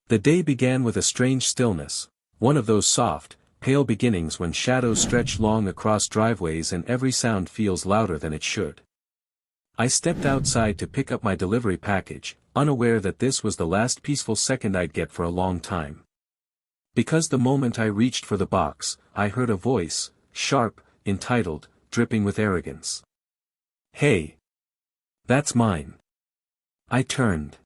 The day began with a strange stillness, one of those soft, pale beginnings when shadows stretch long across driveways and every sound feels louder than it should. I stepped outside to pick up my delivery package, unaware that this was the last peaceful second I'd get for a long time. Because the moment I reached for the box, I heard a voice, sharp, entitled, dripping with arrogance. "Hey! That's mine." I turned.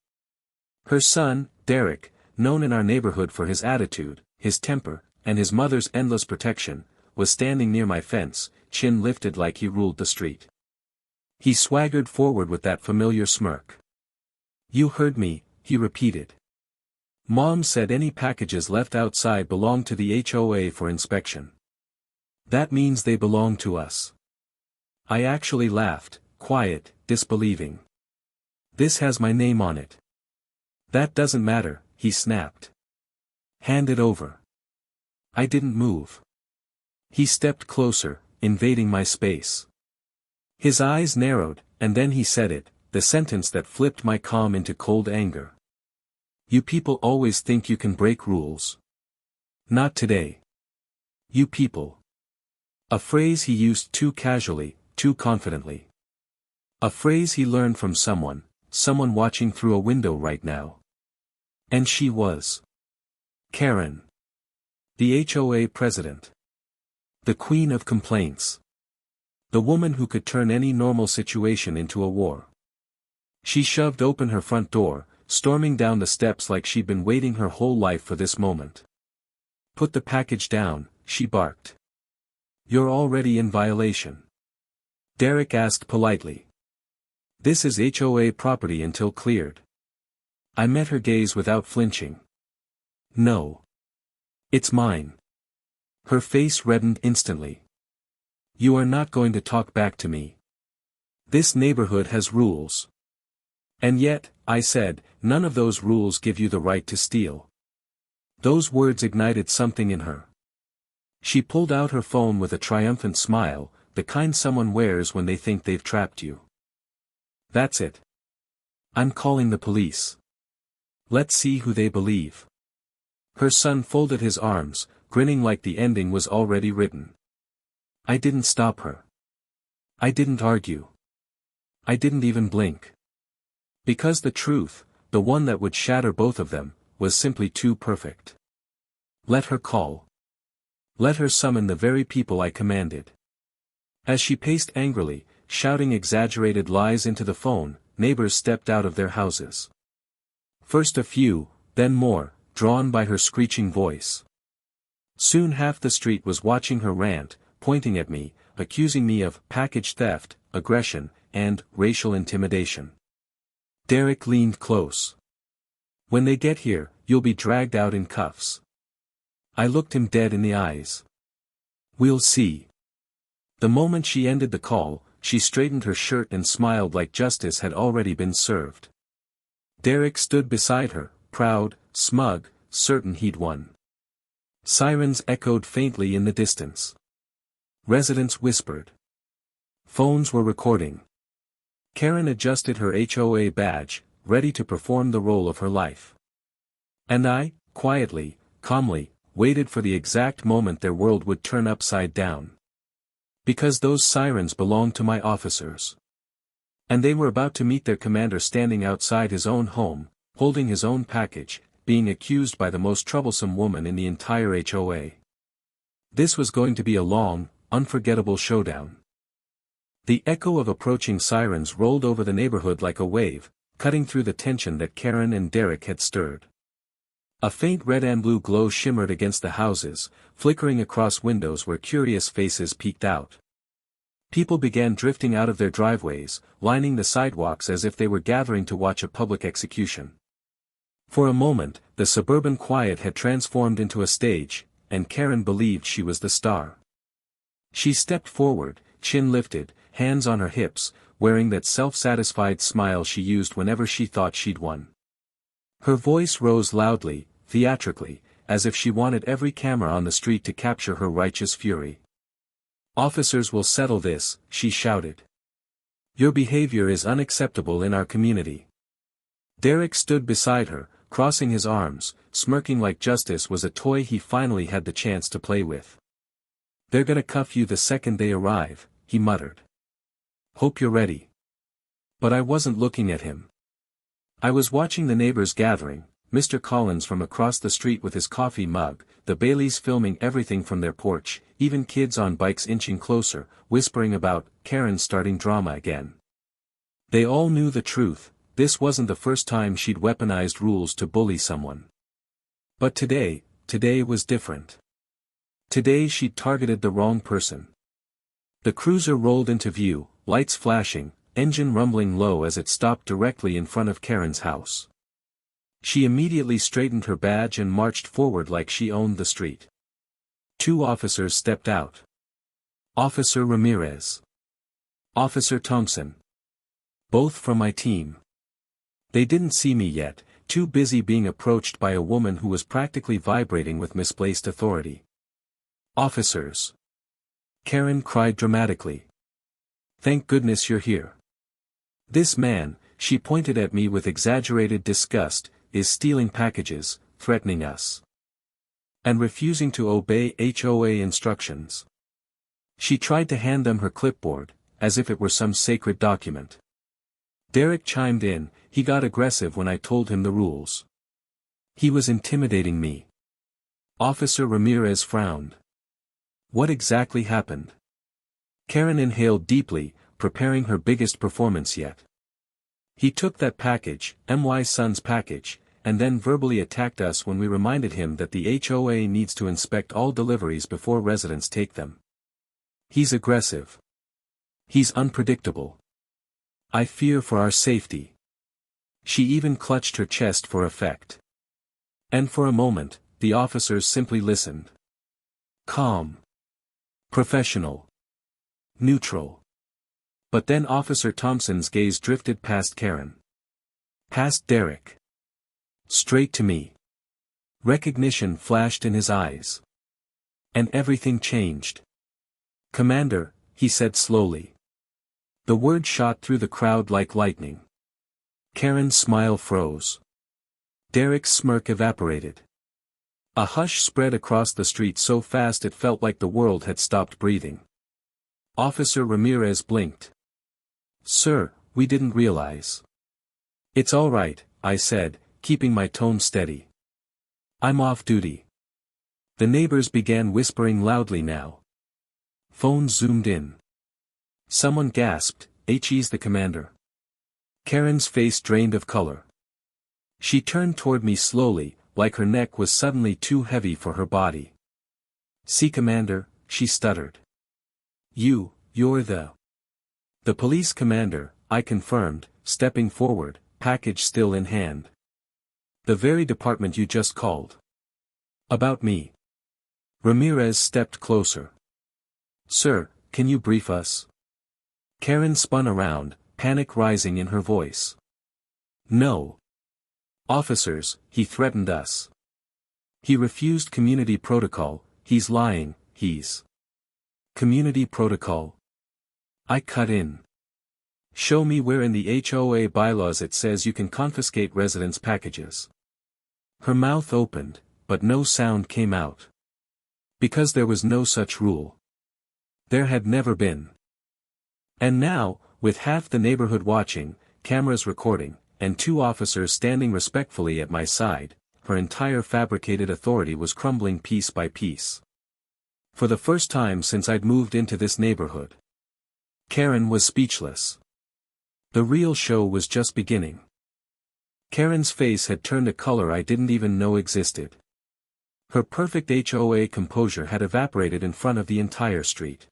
Her son, Derek, known in our neighborhood for his attitude, his temper, and his mother's endless protection, was standing near my fence, chin lifted like he ruled the street. He swaggered forward with that familiar smirk. "You heard me," he repeated. "Mom said any packages left outside belong to the HOA for inspection. That means they belong to us." I actually laughed, quiet, disbelieving. "This has my name on it." "That doesn't matter," he snapped. "Hand it over." I didn't move. He stepped closer, invading my space. His eyes narrowed, and then he said it, the sentence that flipped my calm into cold anger. "You people always think you can break rules. Not today. You people." A phrase he used too casually, too confidently. A phrase he learned from someone watching through a window right now. And she was Karen. The HOA president. The queen of complaints. The woman who could turn any normal situation into a war. She shoved open her front door, storming down the steps like she'd been waiting her whole life for this moment. "Put the package down," she barked. "You're already in violation." Derek asked politely. "This is HOA property until cleared." I met her gaze without flinching. "No. It's mine." Her face reddened instantly. "You are not going to talk back to me. This neighborhood has rules." "And yet," I said, "none of those rules give you the right to steal." Those words ignited something in her. She pulled out her phone with a triumphant smile, the kind someone wears when they think they've trapped you. "That's it. I'm calling the police. Let's see who they believe." Her son folded his arms, grinning like the ending was already written. I didn't stop her. I didn't argue. I didn't even blink. Because the truth, the one that would shatter both of them, was simply too perfect. Let her call. Let her summon the very people I commanded. As she paced angrily, shouting exaggerated lies into the phone, neighbors stepped out of their houses. First a few, then more, drawn by her screeching voice. Soon half the street was watching her rant, pointing at me, accusing me of package theft, aggression, and racial intimidation. Derek leaned close. "When they get here, you'll be dragged out in cuffs." I looked him dead in the eyes. "We'll see." The moment she ended the call, she straightened her shirt and smiled like justice had already been served. Derek stood beside her, proud, smug, certain he'd won. Sirens echoed faintly in the distance. Residents whispered. Phones were recording. Karen adjusted her HOA badge, ready to perform the role of her life. And I, quietly, calmly, waited for the exact moment their world would turn upside down. Because those sirens belonged to my officers. And they were about to meet their commander standing outside his own home, holding his own package, being accused by the most troublesome woman in the entire HOA. This was going to be a long, unforgettable showdown. The echo of approaching sirens rolled over the neighborhood like a wave, cutting through the tension that Karen and Derek had stirred. A faint red and blue glow shimmered against the houses, flickering across windows where curious faces peeked out. People began drifting out of their driveways, lining the sidewalks as if they were gathering to watch a public execution. For a moment, the suburban quiet had transformed into a stage, and Karen believed she was the star. She stepped forward, chin lifted, hands on her hips, wearing that self-satisfied smile she used whenever she thought she'd won. Her voice rose loudly, theatrically, as if she wanted every camera on the street to capture her righteous fury. "Officers will settle this," she shouted. "Your behavior is unacceptable in our community." Derek stood beside her, crossing his arms, smirking like justice was a toy he finally had the chance to play with. "They're gonna cuff you the second they arrive," he muttered. "Hope you're ready." But I wasn't looking at him. I was watching the neighbors gathering, Mr. Collins from across the street with his coffee mug, the Baileys filming everything from their porch, even kids on bikes inching closer, whispering about Karen starting drama again. They all knew the truth. This wasn't the first time she'd weaponized rules to bully someone. But today was different. Today she'd targeted the wrong person. The cruiser rolled into view, lights flashing, engine rumbling low as it stopped directly in front of Karen's house. She immediately straightened her badge and marched forward like she owned the street. 2 officers stepped out. Officer Ramirez. Officer Thompson. Both from my team. They didn't see me yet, too busy being approached by a woman who was practically vibrating with misplaced authority. "Officers!" Karen cried dramatically. "Thank goodness you're here. This man," she pointed at me with exaggerated disgust, "is stealing packages, threatening us. And refusing to obey HOA instructions." She tried to hand them her clipboard, as if it were some sacred document. Derek chimed in. He got aggressive when I told him the rules. He was intimidating me. Officer Ramirez frowned. What exactly happened? Karen inhaled deeply, preparing her biggest performance yet. He took that package, my son's package, and then verbally attacked us when we reminded him that the HOA needs to inspect all deliveries before residents take them. He's aggressive. He's unpredictable. I fear for our safety. She even clutched her chest for effect. And for a moment, the officers simply listened. Calm. Professional. Neutral. But then Officer Thompson's gaze drifted past Karen. Past Derek. Straight to me. Recognition flashed in his eyes. And everything changed. Commander, he said slowly. The word shot through the crowd like lightning. Karen's smile froze. Derek's smirk evaporated. A hush spread across the street so fast it felt like the world had stopped breathing. Officer Ramirez blinked. Sir, we didn't realize. It's all right, I said, keeping my tone steady. I'm off duty. The neighbors began whispering loudly now. Phones zoomed in. Someone gasped, "He's the commander." Karen's face drained of color. She turned toward me slowly, like her neck was suddenly too heavy for her body. "See, Commander," she stuttered. You're the police commander," I confirmed, stepping forward, package still in hand. "The very department you just called. About me." Ramirez stepped closer. "Sir, can you brief us?" Karen spun around, panic rising in her voice. "No. Officers, he threatened us. He refused community protocol, he's lying, he's..." "Community protocol?" I cut in. "Show me where in the HOA bylaws it says you can confiscate residents' packages." Her mouth opened, but no sound came out. Because there was no such rule. There had never been. And now, with half the neighborhood watching, cameras recording, and 2 officers standing respectfully at my side, her entire fabricated authority was crumbling piece by piece. For the first time since I'd moved into this neighborhood. Karen was speechless. The real show was just beginning. Karen's face had turned a color I didn't even know existed. Her perfect HOA composure had evaporated in front of the entire street.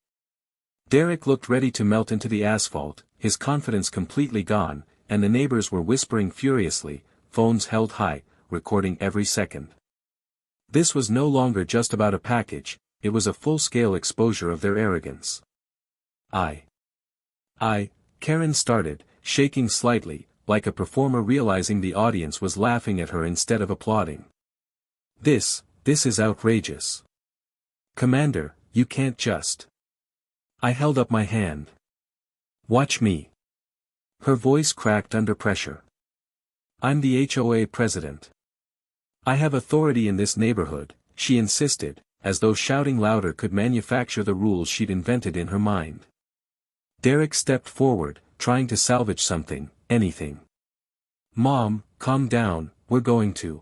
Derek looked ready to melt into the asphalt, his confidence completely gone, and the neighbors were whispering furiously, phones held high, recording every second. This was no longer just about a package, it was a full-scale exposure of their arrogance. Karen started, shaking slightly, like a performer realizing the audience was laughing at her instead of applauding. This is outrageous. Commander, you can't just... I held up my hand. Watch me. Her voice cracked under pressure. I'm the HOA president. I have authority in this neighborhood, she insisted, as though shouting louder could manufacture the rules she'd invented in her mind. Derek stepped forward, trying to salvage something, anything. Mom, calm down, we're going to.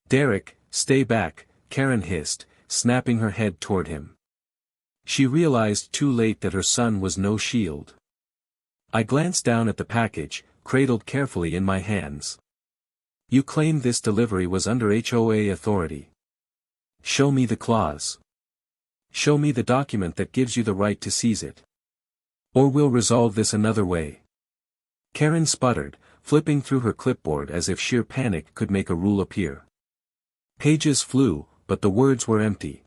Derek, stay back, Karen hissed, snapping her head toward him. She realized too late that her son was no shield. I glanced down at the package, cradled carefully in my hands. You claim this delivery was under HOA authority. Show me the clause. Show me the document that gives you the right to seize it. Or we'll resolve this another way. Karen sputtered, flipping through her clipboard as if sheer panic could make a rule appear. Pages flew, but the words were empty.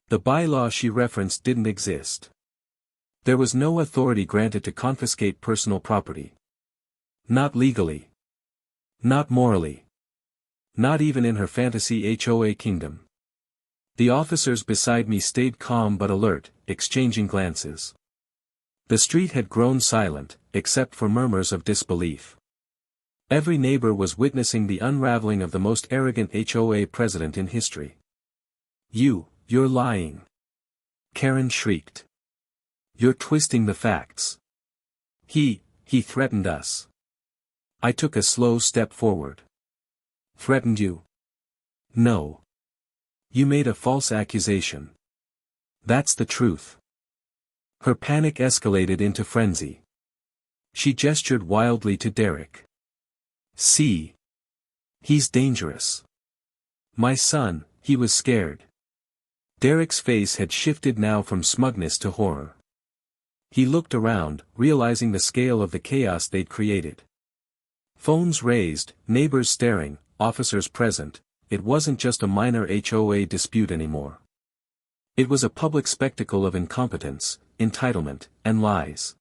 The bylaw she referenced didn't exist. There was no authority granted to confiscate personal property. Not legally. Not morally. Not even in her fantasy HOA kingdom. The officers beside me stayed calm but alert, exchanging glances. The street had grown silent, except for murmurs of disbelief. Every neighbor was witnessing the unraveling of the most arrogant HOA president in history. You're lying. Karen shrieked. You're twisting the facts. He threatened us. I took a slow step forward. Threatened you? No. You made a false accusation. That's the truth. Her panic escalated into frenzy. She gestured wildly to Derek. See? He's dangerous. My son, he was scared. Derek's face had shifted now from smugness to horror. He looked around, realizing the scale of the chaos they'd created. Phones raised, neighbors staring, officers present. It wasn't just a minor HOA dispute anymore. It was a public spectacle of incompetence, entitlement, and lies.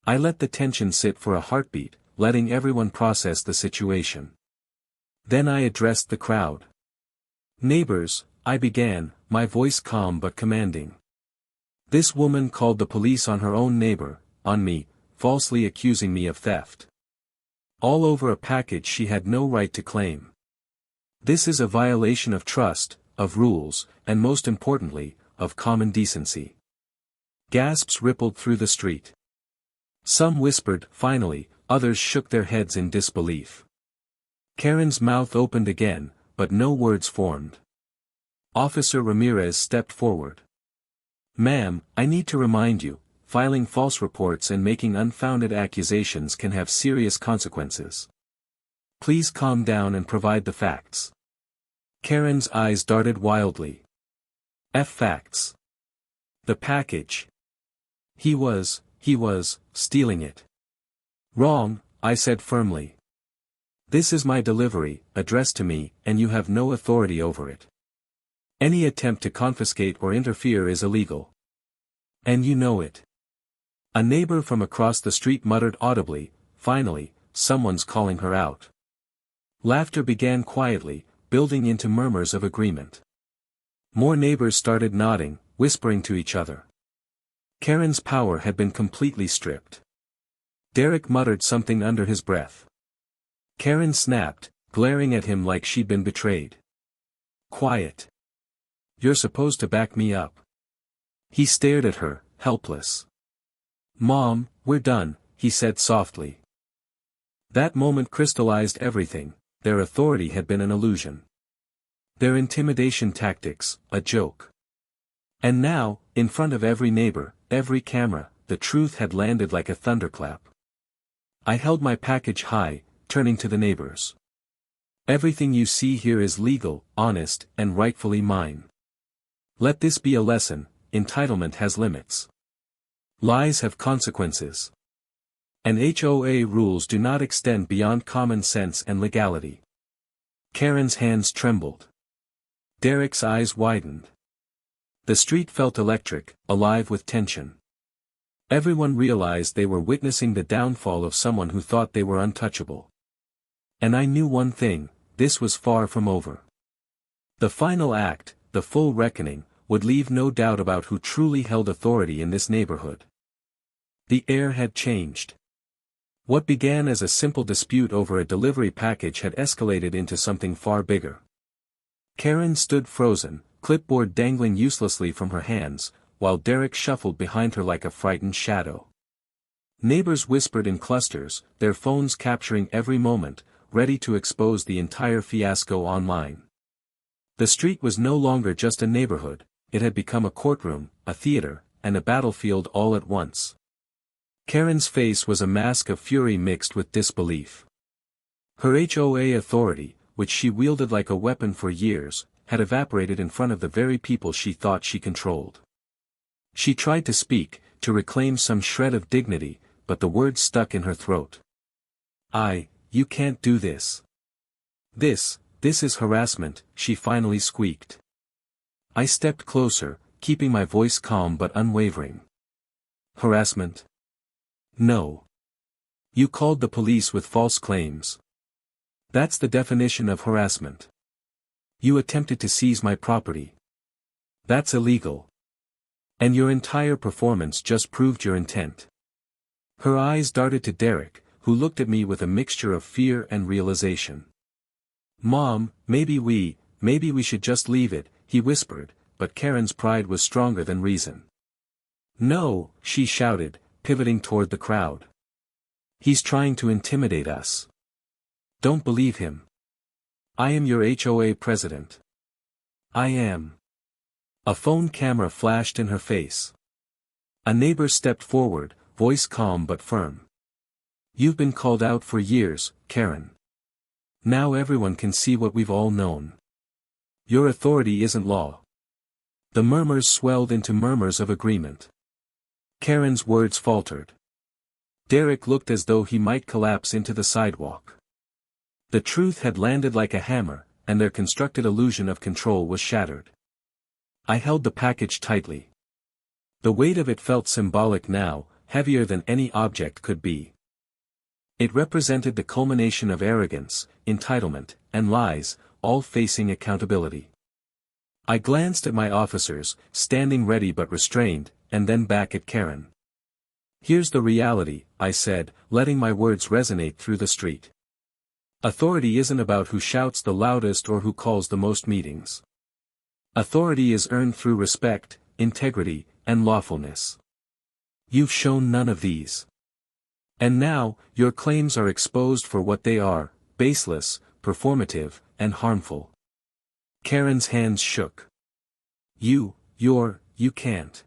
I let the tension sit for a heartbeat, letting everyone process the situation. Then I addressed the crowd. Neighbors, I began, my voice calm but commanding. This woman called the police on her own neighbor, on me, falsely accusing me of theft. All over a package she had no right to claim. This is a violation of trust, of rules, and most importantly, of common decency. Gasps rippled through the street. Some whispered, finally, others shook their heads in disbelief. Karen's mouth opened again, but no words formed. Officer Ramirez stepped forward. Ma'am, I need to remind you, filing false reports and making unfounded accusations can have serious consequences. Please calm down and provide the facts. Karen's eyes darted wildly. Facts. The package. He was stealing it. Wrong, I said firmly. This is my delivery, addressed to me, and you have no authority over it. Any attempt to confiscate or interfere is illegal. And you know it. A neighbor from across the street muttered audibly, finally, someone's calling her out. Laughter began quietly, building into murmurs of agreement. More neighbors started nodding, whispering to each other. Karen's power had been completely stripped. Derek muttered something under his breath. Karen snapped, glaring at him like she'd been betrayed. Quiet. You're supposed to back me up. He stared at her, helpless. Mom, we're done, he said softly. That moment crystallized everything. Their authority had been an illusion. Their intimidation tactics, a joke. And now, in front of every neighbor, every camera, the truth had landed like a thunderclap. I held my package high, turning to the neighbors. Everything you see here is legal, honest, and rightfully mine. Let this be a lesson, entitlement has limits. Lies have consequences. And HOA rules do not extend beyond common sense and legality. Karen's hands trembled. Derek's eyes widened. The street felt electric, alive with tension. Everyone realized they were witnessing the downfall of someone who thought they were untouchable. And I knew one thing, this was far from over. The final act, the full reckoning, would leave no doubt about who truly held authority in this neighborhood. The air had changed. What began as a simple dispute over a delivery package had escalated into something far bigger. Karen stood frozen, clipboard dangling uselessly from her hands, while Derek shuffled behind her like a frightened shadow. Neighbors whispered in clusters, their phones capturing every moment, ready to expose the entire fiasco online. The street was no longer just a neighborhood, it had become a courtroom, a theater, and a battlefield all at once. Karen's face was a mask of fury mixed with disbelief. Her HOA authority, which she wielded like a weapon for years, had evaporated in front of the very people she thought she controlled. She tried to speak, to reclaim some shred of dignity, but the words stuck in her throat. You can't do this. This is harassment, she finally squeaked. I stepped closer, keeping my voice calm but unwavering. Harassment? No. You called the police with false claims. That's the definition of harassment. You attempted to seize my property. That's illegal. And your entire performance just proved your intent. Her eyes darted to Derek, who looked at me with a mixture of fear and realization. Mom, maybe we should just leave it, he whispered, but Karen's pride was stronger than reason. No, she shouted, pivoting toward the crowd. He's trying to intimidate us. Don't believe him. I am your HOA president. I am. A phone camera flashed in her face. A neighbor stepped forward, voice calm but firm. You've been called out for years, Karen. Now everyone can see what we've all known. Your authority isn't law. The murmurs swelled into murmurs of agreement. Karen's words faltered. Derek looked as though he might collapse into the sidewalk. The truth had landed like a hammer, and their constructed illusion of control was shattered. I held the package tightly. The weight of it felt symbolic now, heavier than any object could be. It represented the culmination of arrogance, entitlement, and lies, all facing accountability. I glanced at my officers, standing ready but restrained, and then back at Karen. Here's the reality, I said, letting my words resonate through the street. Authority isn't about who shouts the loudest or who calls the most meetings. Authority is earned through respect, integrity, and lawfulness. You've shown none of these. And now, your claims are exposed for what they are, baseless, performative, and harmful. Karen's hands shook. You can't.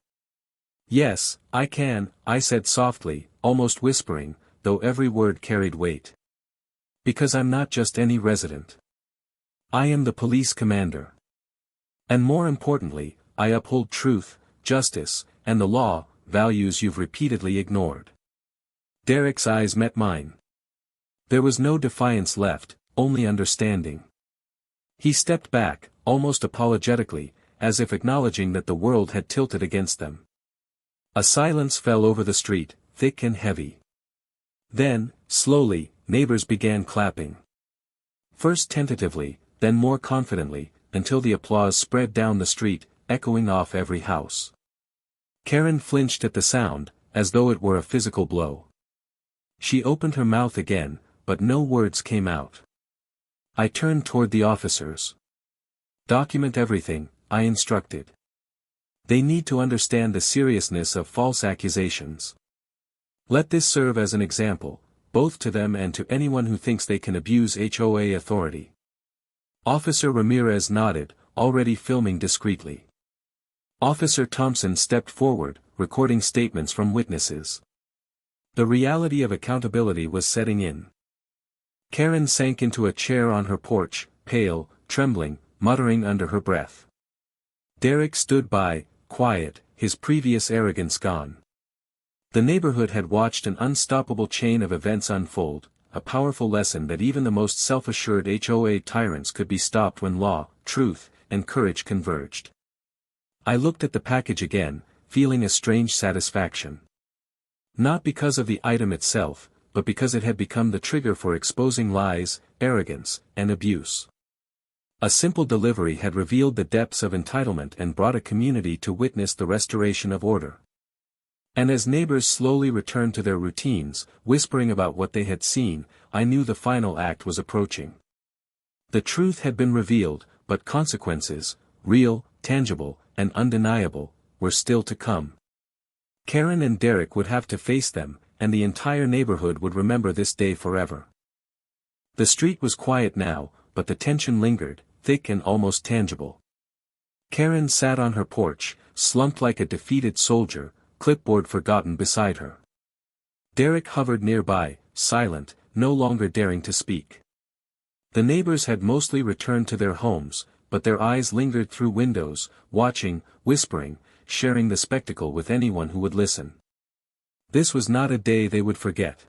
Yes, I can, I said softly, almost whispering, though every word carried weight. Because I'm not just any resident. I am the police commander. And more importantly, I uphold truth, justice, and the law, values you've repeatedly ignored. Derek's eyes met mine. There was no defiance left, only understanding. He stepped back, almost apologetically, as if acknowledging that the world had tilted against them. A silence fell over the street, thick and heavy. Then, slowly, neighbors began clapping. First tentatively, then more confidently, until the applause spread down the street, echoing off every house. Karen flinched at the sound, as though it were a physical blow. She opened her mouth again, but no words came out. I turned toward the officers. Document everything, I instructed. They need to understand the seriousness of false accusations. Let this serve as an example, both to them and to anyone who thinks they can abuse HOA authority. Officer Ramirez nodded, already filming discreetly. Officer Thompson stepped forward, recording statements from witnesses. The reality of accountability was setting in. Karen sank into a chair on her porch, pale, trembling, muttering under her breath. Derek stood by, quiet, his previous arrogance gone. The neighborhood had watched an unstoppable chain of events unfold, a powerful lesson that even the most self-assured HOA tyrants could be stopped when law, truth, and courage converged. I looked at the package again, feeling a strange satisfaction. Not because of the item itself, but because it had become the trigger for exposing lies, arrogance, and abuse. A simple delivery had revealed the depths of entitlement and brought a community to witness the restoration of order. And as neighbors slowly returned to their routines, whispering about what they had seen, I knew the final act was approaching. The truth had been revealed, but consequences, real, tangible, and undeniable, were still to come. Karen and Derek would have to face them, and the entire neighborhood would remember this day forever. The street was quiet now, but the tension lingered, thick and almost tangible. Karen sat on her porch, slumped like a defeated soldier, clipboard forgotten beside her. Derek hovered nearby, silent, no longer daring to speak. The neighbors had mostly returned to their homes, but their eyes lingered through windows, watching, whispering, sharing the spectacle with anyone who would listen. This was not a day they would forget.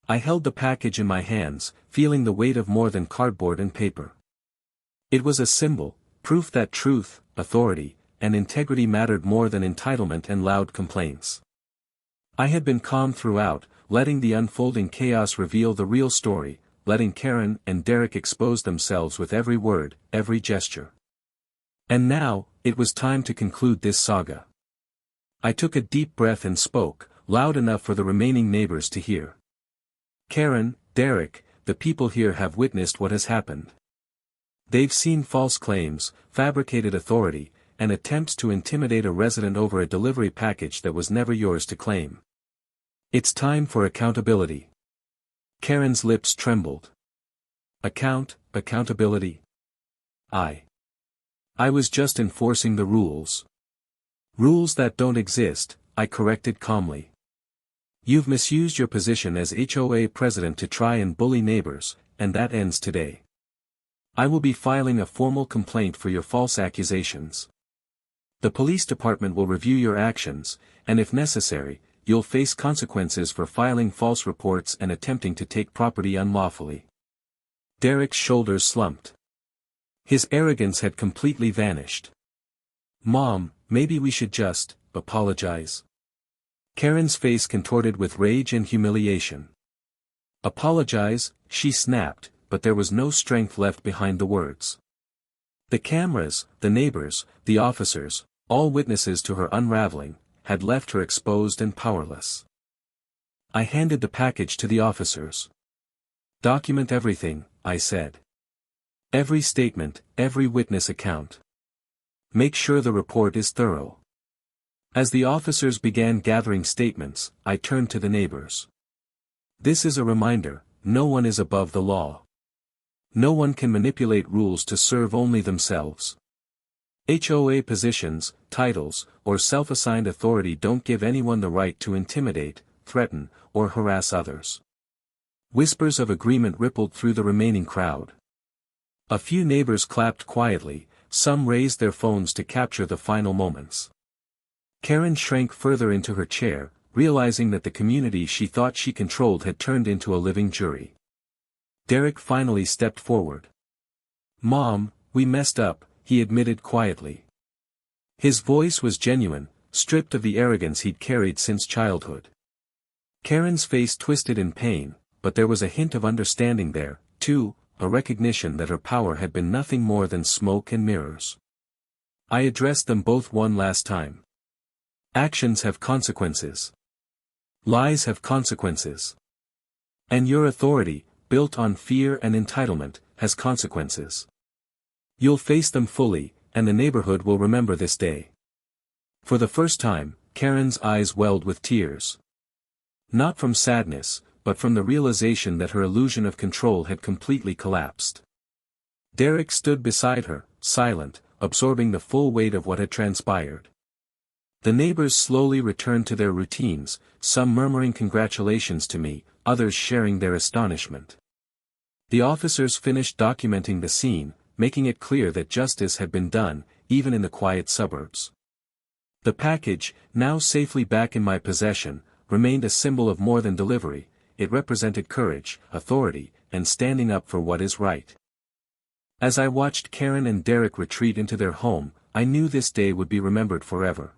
I held the package in my hands, feeling the weight of more than cardboard and paper. It was a symbol, proof that truth, authority, and integrity mattered more than entitlement and loud complaints. I had been calm throughout, letting the unfolding chaos reveal the real story, letting Karen and Derek expose themselves with every word, every gesture. And now, it was time to conclude this saga. I took a deep breath and spoke, loud enough for the remaining neighbors to hear. Karen, Derek, the people here have witnessed what has happened. They've seen false claims, fabricated authority, and attempts to intimidate a resident over a delivery package that was never yours to claim. It's time for accountability. Karen's lips trembled. Accountability. I was just enforcing the rules. Rules that don't exist, I corrected calmly. You've misused your position as HOA president to try and bully neighbors, and that ends today. I will be filing a formal complaint for your false accusations. The police department will review your actions, and if necessary, you'll face consequences for filing false reports and attempting to take property unlawfully. Derek's shoulders slumped. His arrogance had completely vanished. Mom, maybe we should just apologize. Karen's face contorted with rage and humiliation. Apologize, she snapped, but there was no strength left behind the words. The cameras, the neighbors, the officers, all witnesses to her unraveling, had left her exposed and powerless. I handed the package to the officers. Document everything, I said. Every statement, every witness account. Make sure the report is thorough. As the officers began gathering statements, I turned to the neighbors. This is a reminder, no one is above the law. No one can manipulate rules to serve only themselves. HOA positions, titles, or self-assigned authority don't give anyone the right to intimidate, threaten, or harass others. Whispers of agreement rippled through the remaining crowd. A few neighbors clapped quietly, some raised their phones to capture the final moments. Karen shrank further into her chair, realizing that the community she thought she controlled had turned into a living jury. Derek finally stepped forward. Mom, we messed up, he admitted quietly. His voice was genuine, stripped of the arrogance he'd carried since childhood. Karen's face twisted in pain, but there was a hint of understanding there, too, a recognition that her power had been nothing more than smoke and mirrors. I addressed them both one last time. Actions have consequences. Lies have consequences. And your authority, built on fear and entitlement, has consequences. You'll face them fully, and the neighborhood will remember this day. For the first time, Karen's eyes welled with tears. Not from sadness, but from the realization that her illusion of control had completely collapsed. Derek stood beside her, silent, absorbing the full weight of what had transpired. The neighbors slowly returned to their routines, some murmuring congratulations to me, others sharing their astonishment. The officers finished documenting the scene, making it clear that justice had been done, even in the quiet suburbs. The package, now safely back in my possession, remained a symbol of more than delivery. It represented courage, authority, and standing up for what is right. As I watched Karen and Derek retreat into their home, I knew this day would be remembered forever.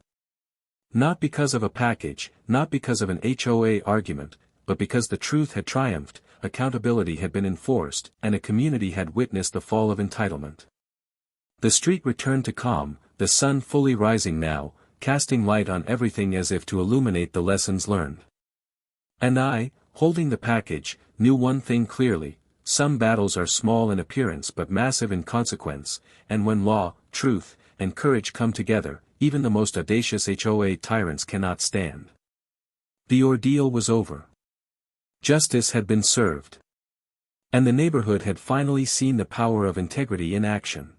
Not because of a package, not because of an HOA argument, but because the truth had triumphed, accountability had been enforced, and a community had witnessed the fall of entitlement. The street returned to calm, the sun fully rising now, casting light on everything as if to illuminate the lessons learned. And I, holding the package, knew one thing clearly: some battles are small in appearance but massive in consequence, and when law, truth, and courage come together, even the most audacious HOA tyrants cannot stand. The ordeal was over. Justice had been served. And the neighborhood had finally seen the power of integrity in action.